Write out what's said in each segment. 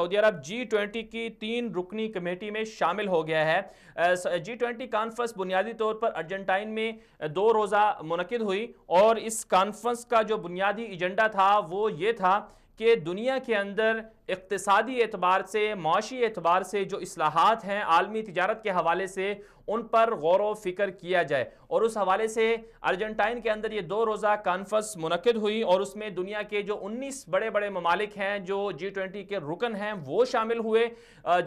سعودی عرب G20 کی 3 رکنی committee میں شامل ہو گیا ہے۔ G20 کانفرنس بنیادی طور پر ارجنٹائن میں 2 روزہ منعقد ہوئی، اور اس کانفرنس کا جو بنیادی ایجنڈا تھا وہ یہ تھا کہ دنیا کے اندر اقتصادی اعتبار سے، معاشی اعتبار سے جو اصلاحات ہیں عالمی تجارت کے حوالے سے، ان پر غور و فکر کیا جائے، اور اس حوالے سے ارجنٹائن کے اندر یہ 2 روزہ کانفرنس منعقد ہوئی، اور اس میں دنیا کے جو 19 بڑے بڑے ممالک ہیں جو G20 کے رکن ہیں وہ شامل ہوئے،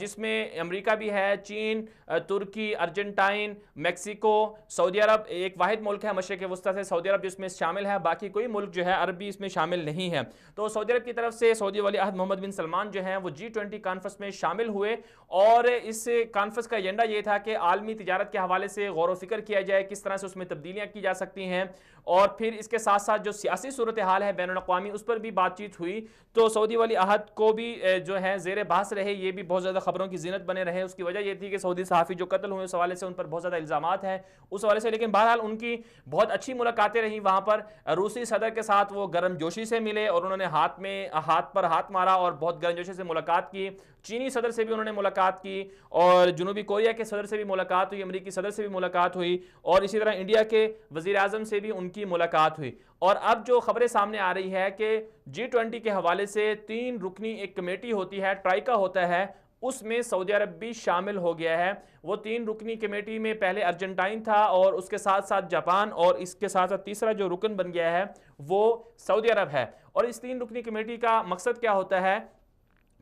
جس میں امریکہ بھی ہے، چین، ترکی، ارجنٹائن، میکسیکو، سعودی عرب ایک واحد ملک ہے مشرق وسطیٰ سے، سعودی عرب جس میں شامل ہے، باقی کوئی ملک جو ہے عربی اس میں شامل نہیں ہے۔ تو سعودی عرب کی طرف سے سعودی ولی عہد محمد بن سلمان جو ہیں وہ G20 کانفرنس میں شامل ہوئے، اور اس کانفرنس کا ایجنڈا یہ تھا کہ عالمی تجارت کے حوالے سے غور و فکر کیا جائے، کس طرح سے اس میں تبدیلیاں کی جا سکتی ہیں، اور پھر اس کے ساتھ ساتھ جو سیاسی صورتحال ہے بین الاقوامی اس پر بھی بات چیت ہوئی۔ تو سعودی ولی عہد کو بھی جو ہے زیر بحث رہے، یہ بھی بہت زیادہ خبروں کی زینت بنے رہے۔ اس کی وجہ یہ تھی کہ سعودی صحافی جو قتل ہوئے اس حوالے سے ان پر بہت زیادہ الزامات ہیں اس حوالے سے، لیکن بہرحال ان کی بہت اچھی ملاقاتیں رہیں وہاں پر۔ روسی صدر کے ساتھ وہ گرم جوشی سے ملے، اور انہوں نے ہاتھ پر ہاتھ مارا اور بہت گرم جوشی سے ملاقات کی۔ چینی صدر سے بھی انہوں نے ملاقات کی، اور جنوبی کوریا کے صدر سے بھی ملاقات ہوئی، امریکی صدر سے بھی ملاقات ہوئی، اور اسی طرح انڈیا کے وزیر اعظم سے بھی ان کی ملاقات ہوئی۔ اور اب جو خبریں سامنے آ رہی ہے کہ G20 کے حوالے سے 3 رکنی ایک کمیٹی ہوتی ہے، ٹرائیکا ہوتا ہے، اس میں سعودی عرب بھی شامل ہو گیا ہے۔ وہ 3 رکنی کمیٹی میں پہلے ارجنٹائن تھا، اور اس کے ساتھ ساتھ جاپان، اور اس کے ساتھ ساتھ تیسرا جو رکن بن گیا ہے وہ سعودی عرب ہے۔ اور اس 3 رکنی کمیٹی کا مقصد کیا ہوتا ہے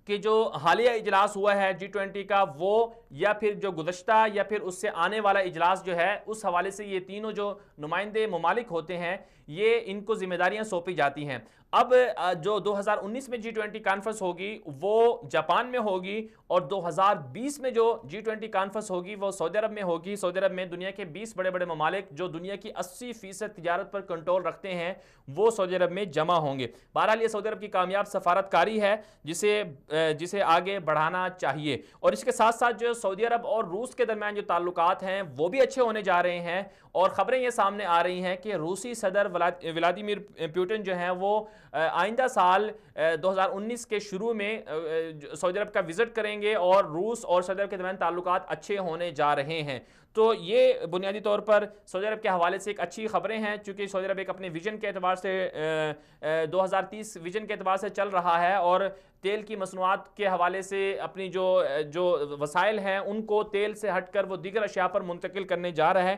کہ جو حالیہ اجلاس ہوا ہے G20 کا، وہ یا پھر جو گزشتہ یا پھر اس سے آنے والا اجلاس جو ہے، اس حوالے سے یہ تینوں جو نمائندے ممالک ہوتے ہیں یہ ان کو ذمہ داریاں سونپی جاتی ہیں۔ اب جو 2019 میں G20 کانفرنس ہوگی وہ جاپان میں ہوگی، اور 2020 میں جو G20 کانفرنس ہوگی وہ سعودی عرب میں ہوگی۔ سعودی عرب میں دنیا کے 20 بڑے بڑے ممالک جو دنیا کی 80% تجارت پر کنٹرول رکھتے ہیں وہ سعودی عرب میں جمع ہوں گے۔ بہرحال یہ سعودی عرب کی کامیاب سفارتکاری ہے جسے آگے بڑھانا چاہیے، اور اس کے ساتھ ساتھ جو سعودی عرب اور روس کے درمیان جو تعلقات ہیں وہ بھی اچھے ہونے جا رہے ہیں، اور خبریں یہ سامنے آ رہی ہیں کہ روسی صدر ولادیمیر پوٹن جو ہیں وہ آئندہ سال 2019 کے شروع میں سعودی عرب کا وزٹ کریں گے، اور روس اور سعودی عرب کے درمیان تعلقات اچھے ہونے جا رہے ہیں۔ تو یہ بنیادی طور پر سعودی عرب کے حوالے سے ایک اچھی خبریں ہیں، چونکہ سعودی عرب ایک اپنے ویژن کے اعتبار سے 2030 ویژن کے اعتبار سے چل رہا ہے، اور تیل کی مصنوعات کے حوالے سے اپنی جو وسائل ہیں ان کو تیل سے ہٹ کر وہ دیگر اشیاء پر منتقل کرنے جا رہا ہے۔